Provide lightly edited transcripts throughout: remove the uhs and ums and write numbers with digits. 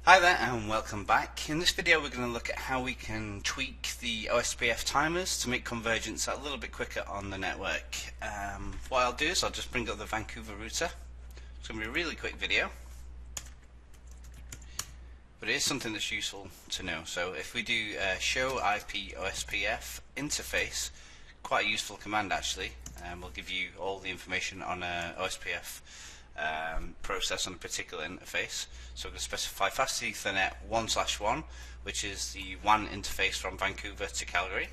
Hi there and welcome back. In this video we're going to look at how we can tweak the OSPF timers to make convergence a little bit quicker on the network. What I'll do is I'll just bring up the Vancouver router. It's going to be a really quick video, but it is something that's useful to know. So if we do show IP OSPF interface, quite a useful command actually, will give you all the information on a OSPF process on a particular interface. So we're going to specify fast Ethernet 1/1, which is the WAN interface from Vancouver to Calgary.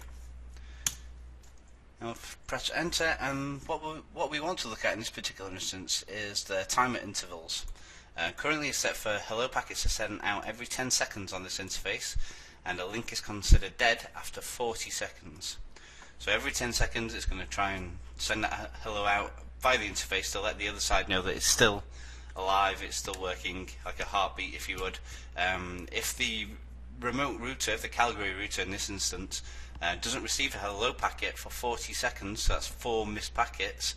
And we'll press enter, and what we want to look at in this particular instance is the timer intervals. Currently it's set for hello packets are sent out every 10 seconds on this interface, and a link is considered dead after 40 seconds. So every 10 seconds it's going to try and send that hello out by the interface to let the other side know that it's still alive, it's still working, like a heartbeat if you would. If the remote router, the Calgary router in this instance, doesn't receive a hello packet for 40 seconds, so that's 4 missed packets,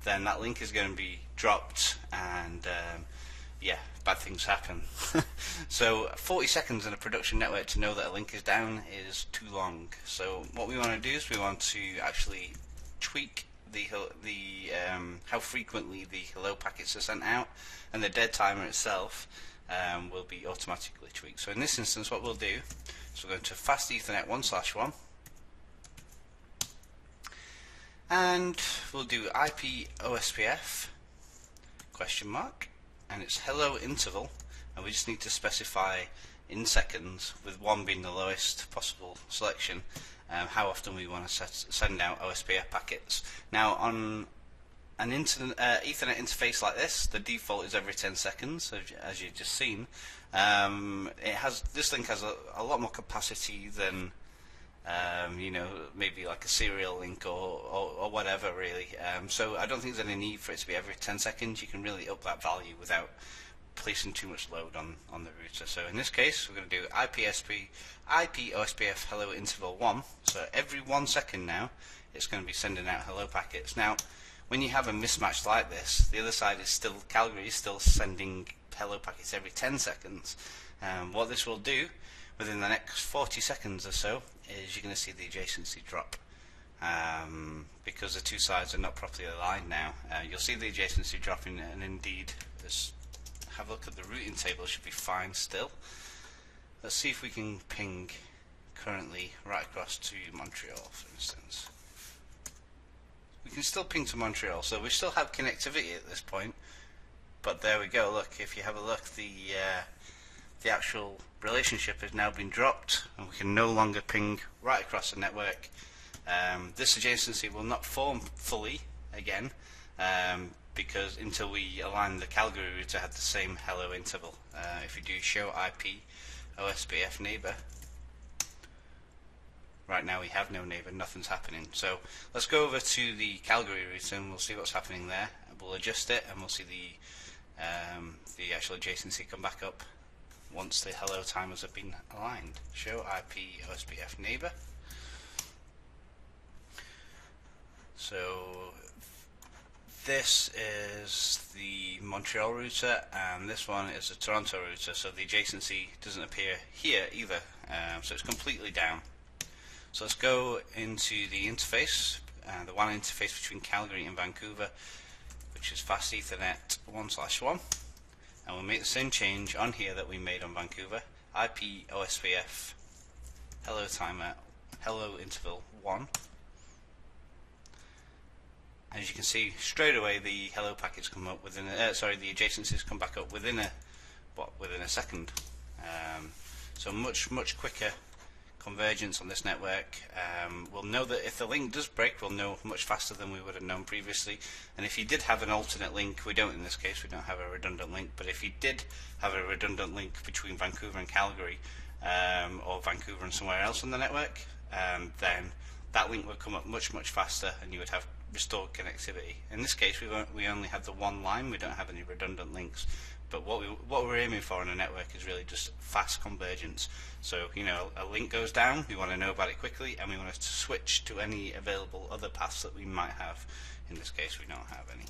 then that link is going to be dropped, and yeah, bad things happen. So 40 seconds in a production network to know that a link is down is too long. So what we want to do is we want to actually tweak how frequently the hello packets are sent out, and the dead timer itself will be automatically tweaked. So in this instance what we'll do is we'll go to fast Ethernet 1/1, and we'll do IP OSPF question mark, and it's hello interval, and we just need to specify in seconds, with 1 being the lowest possible selection, how often we want to send out OSPF packets. Now on an Ethernet interface like this, the default is every 10 seconds, as you've just seen. This link has a lot more capacity than maybe like a serial link or whatever really. So I don't think there's any need for it to be every 10 seconds. You can really up that value without placing too much load on the router. So in this case we're going to do IP OSPF hello interval 1, so every 1 second now it's going to be sending out hello packets. Now when you have a mismatch like this, the other side is still, Calgary is still sending hello packets every 10 seconds. What this will do within the next 40 seconds or so is you're going to see the adjacency drop, because the two sides are not properly aligned now. You'll see the adjacency dropping, and indeed have a look at the routing table, should be fine still. Let's see if we can ping currently right across to Montreal, for instance. We can still ping to Montreal, so we still have connectivity at this point, but there we go. Look, if you have a look, the actual relationship has now been dropped, and we can no longer ping right across the network. This adjacency will not form fully again, because until we align the Calgary router had the same hello interval. If you do show IP OSPF neighbor, right now we have no neighbor, nothing's happening. So let's go over to the Calgary router and we'll see what's happening there. We'll adjust it and we'll see the actual adjacency come back up once the hello timers have been aligned. Show IP OSPF neighbor. So this is the Montreal router, and this one is the Toronto router, so the adjacency doesn't appear here either, so it's completely down. So let's go into the interface, the WAN interface between Calgary and Vancouver, which is fast Ethernet 1/1, and we'll make the same change on here that we made on Vancouver. IP OSPF hello timer hello interval 1. As you can see, straight away the hello packets come up within the adjacencies come back up within a second. So much quicker convergence on this network. We'll know that if the link does break, we'll know much faster than we would have known previously. And if you did have an alternate link, we don't in this case, we don't have a redundant link, but if you did have a redundant link between Vancouver and Calgary, or Vancouver and somewhere else on the network, then that link would come up much faster, and you would have restored connectivity. In this case we only have the one line, we don't have any redundant links, but what we're aiming for in a network is really just fast convergence. So a link goes down, we want to know about it quickly, and we want to switch to any available other paths that we might have. In this case we don't have any.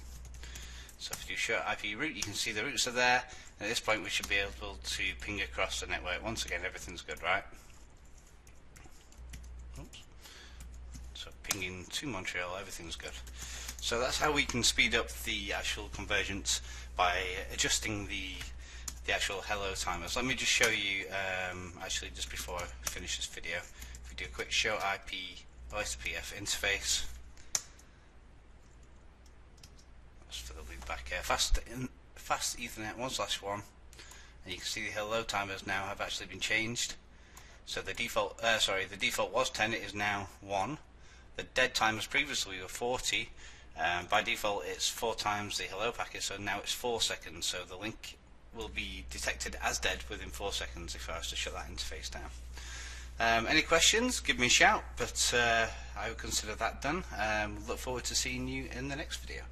So if you do show IP route, you can see the routes are there. And at this point we should be able to ping across the network. Once again, everything's good, right? Oops. So pinging to Montreal, everything's good. So that's how we can speed up the actual convergence by adjusting the actual hello timers. Let me just show you, actually just before I finish this video, if we do a quick show IP OSPF interface. That's for the loop back here. Fast Ethernet 1/1, and you can see the hello timers now have actually been changed. So the default, the default was 10, it is now 1. The dead timers previously were 40. By default it's 4 times the hello packet, so now it's 4 seconds. So the link will be detected as dead within 4 seconds if I was to shut that interface down. Any questions? Give me a shout, but I would consider that done. Look forward to seeing you in the next video.